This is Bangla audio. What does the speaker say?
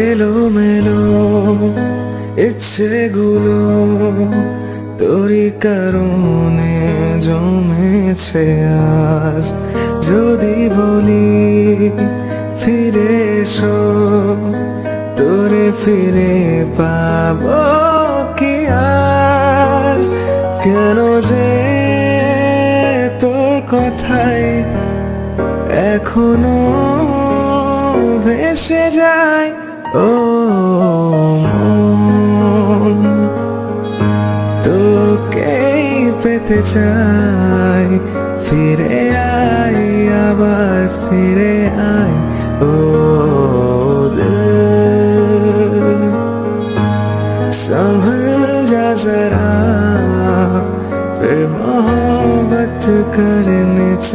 এলোমেলো ইচ্ছেগুলো তোরই কারণে জমেছে আজ। যদি বলি ফিরে এসো, তোরে ফিরে পাবো কি আজ? কেন যে তোর কথাই এখনো ভেসে যায় ও মন, তোকেই পেতে চাই। ফিরে আয়, আবার ফিরে আয় ও দিল, संभल जा जरा, फिर मोहब्बत करने